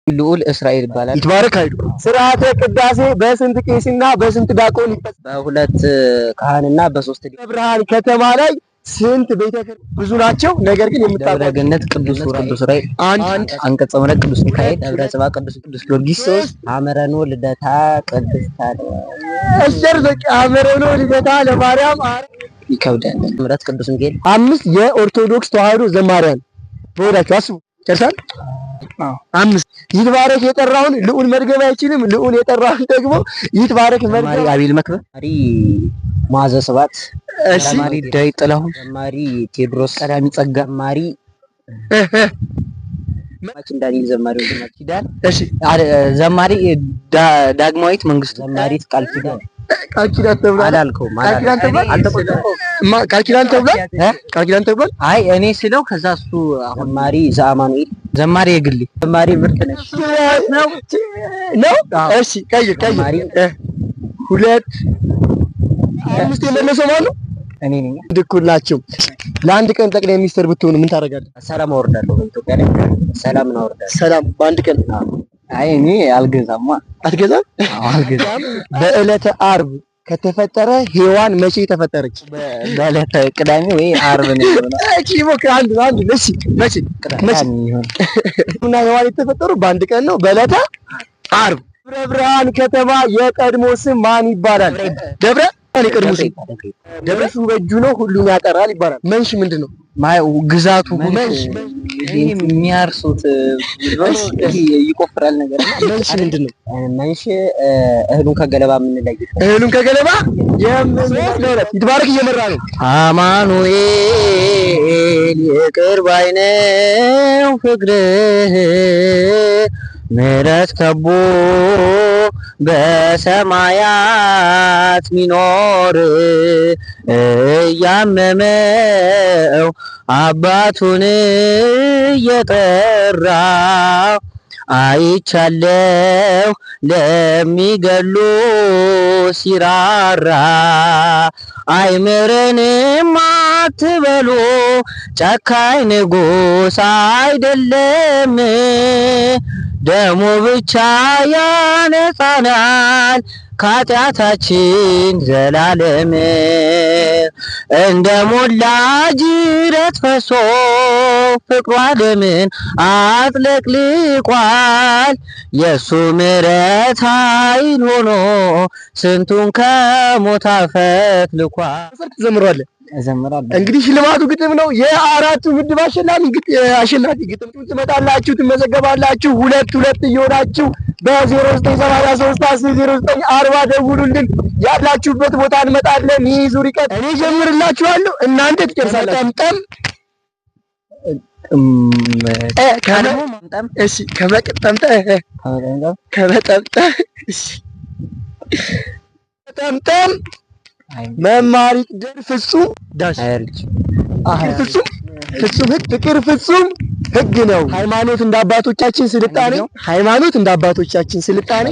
ልዑል እስራኤል ይባላል። ይትባረክ ኃይሉ። ስርዓተ ቅዳሴ በስንት ቄስና በስንት ዳቆን ይፈጸማል? በሁለት ካህንና በሶስት ብርሃን ከተማ ላይ ስንት ቤተክርስቲያን? ብዙ ናቸው። ነገር ግን ደብረ ገነት ቅዱስ ዑራኤል፣ አንድ አንቀጸ ምሕረት ቅዱስ ሚካኤል፣ ደብረ ጽባ ቅዱስ ጊዮርጊስ፣ ሐመረኖ ልደታ ቅድስት ሐመረኖ ልደታ ለማርያም ይከብዳል። ምሕረት ቅዱስ ሚካኤል። 5 የኦርቶዶክስ ተዋህዶ ዘማሪያን በወዳችሁ አስቡ። ጨርሳል። 5 ይትባረክ የጠራውን ልዑል መድገም አይችልም። ልዑል የጠራውን ደግሞ ይትባረክ መድገም። አቤል መክበብ፣ ዘማሪ ማዘ ስብሐት፣ ዘማሪ ዳዊት ጥላሁን፣ ዘማሪ ቴዎድሮስ ቀዳሚ ጸጋ፣ ዘማሪ ማችን ዳንኤል፣ ዘማሪ ወንድማችን ኪዳን፣ ዘማሪ ዳግማዊት መንግስቱ፣ ዘማሪ ቃል ኪዳን ተብሏል። አላልከውም? ቃል ኪዳን ተብሏል። አይ እኔ ስለው ከዛ እሱ ዘማሪ ዘአማኑኤል፣ ዘማሪ የግሌ፣ ዘማሪ ምርትነሽ ነው። እሺ ቀይር። 2 5 የመለሰው ማለት ነው። እኔ ነኝ። ድኩላችሁ ለአንድ ቀን ጠቅላይ ሚኒስትር ብትሆኑ ምን ታደርጋለህ? ሰላም አወርዳለሁ። በኢትዮጵያ ላይ ሰላም እናወርዳለን። ሰላም በአንድ ቀን። አይ እኔ አልገዛማ። አትገዛም? አልገዛም። በዕለተ ዓርብ ከተፈጠረ ሔዋን መቼ ተፈጠረች? በዕለተ ቅዳሜ ወይ ዓርብ ነው የሚሆነው። መቼ እና ሔዋን የተፈጠሩ በአንድ ቀን ነው፣ በዕለተ ዓርብ። ደብረ ብርሃን ከተማ የቀድሞ ስም ማን ይባላል? ደብረ የቀድሞ ስም ደብረ ሱ በእጁ ነው ሁሉም ያጠራል ይባላል። መንሽ ምንድን ነው? ግዛቱ መንሽ የሚያርሱት ይቆፍራል ነገር። መንሽ ምንድን ነው? መንሽ እህሉን ከገለባ የምንለይበት። እህሉን ከገለባ ይትባረክ እየመራ ነው። አማኑኤል ይቅር ባይ ነው ፍቅርህ፣ ምሕረት ከቦ በሰማያት ሚኖር፣ እያመመው አባቱን እየጠራ አይቻለው ለሚገሉ ሲራራ። አይምረንም አትበሉ ጨካኝ ንጉሥ አይደለም፣ ደሙ ብቻ ያነጻናል ከኃጢአታችን ዘላለም። እንደ ሞላ ጅረት ፈሶ ፍቅሩ ዓለምን አጥለቅልቋል። የእሱ ምሕረት ኃይል ሆኖ ስንቱን ከሞት አፈትልቋል። ትዘምራለህ? እዘምራለሁ። እንግዲህ ሽልማቱ ግጥም ነው። የአራቱ ምድብ አሸናፊ ግጥም ትመጣላችሁ፣ ትመዘገባላችሁ። 2 እየሆናችሁ በ0973100940 ደውሉልን። ያላችሁበት ቦታ እንመጣለን። ይህ ዙር ይቀጥ እኔ ጀምርላችኋለሁ፣ እናንተ ትጨርሳላችሁ። ከመጠምጠም መማር ይቅደር ፍጹም ዳሽ ፍጹም ፍቅር ፍጹም ሕግ ነው። ሃይማኖት እንደ አባቶቻችን ስልጣኔ ሃይማኖት እንደ አባቶቻችን ስልጣኔ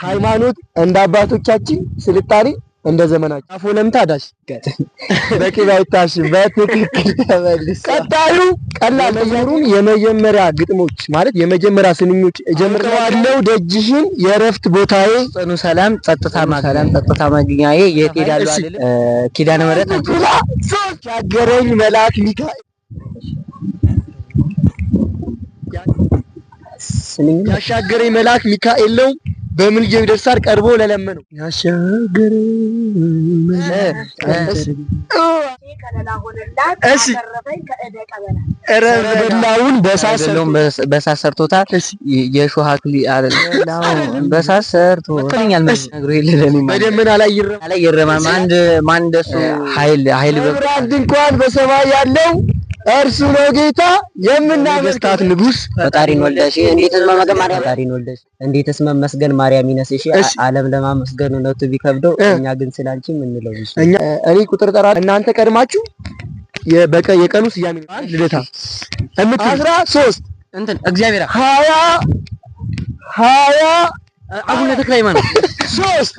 ሃይማኖት እንደ አባቶቻችን ስልጣኔ እንደ ዘመናችን አፎ ለምታ ዳሽ በቅቤ አይታሽም። በትክክል ተመልሶ ቀጣዩ ቀላል መዝሙሩን የመጀመሪያ ግጥሞች ማለት የመጀመሪያ ስንኞች እጀምራለሁ። ደጅሽን የእረፍት ቦታዬ፣ ጽኑ ሰላም ጸጥታ ማግኛዬ፣ የት ሄዳለሁ አይደል? ኪዳነ ምሕረት ያሻገረኝ መልአክ ሚካኤል ያሻገረኝ መልአክ ሚካኤል ነው። በምልጃው ይደርሳል ቀርቦ ለለመነው። ረበላውን በሳሰርቶታል። የሾህ አክሊል በሳሰርቶታል። በደመና ላይ ይረማል። ማን እንደሱ ኃይል ድንኳን በሰማይ ያለው እርሱ ነው ጌታ የምናመልካት ንጉስ። ፈጣሪን ወልደሽ እንዴትስ መመስገን ማርያም ይነስሽ። ዓለም ለማመስገን እውነቱ ቢከብደው እኛ ግን ስላንቺ ምንለው እኔ ቁጥር ጠራ እናንተ ቀድማችሁ የቀኑ ስያሜ ልደታ 13 እንትን እግዚአብሔር 20 አቡነ ተክለ ሃይማኖት 3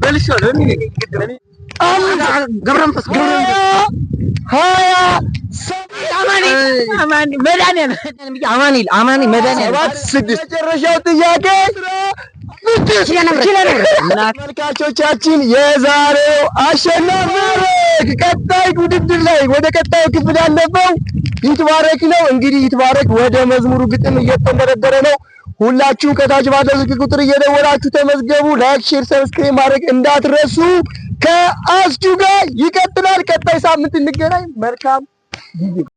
በልሾ ገብረ መንፈስ አማኒ መድኃኒዓለም 7-6 መጨረሻው ጥያቄ ተመልካቾቻችን የዛሬው አሸናፊ ቀጣይ ውድድር ላይ ወደ ቀጣዩ ክፍል ያለፈው ይትባረክ ነው። እንግዲህ ይትባረክ ወደ መዝሙሩ ግጥም እየተንደረደረ ነው። ሁላችሁ ከታች ባለው ስልክ ቁጥር እየደወላችሁ ተመዝገቡ። ላይክ፣ ሼር፣ ሰብስክራይብ ማድረግ እንዳትረሱ። ከአስጁ ጋር ይቀጥላል። ቀጣይ ሳምንት እንገናኝ። መልካም ጊዜ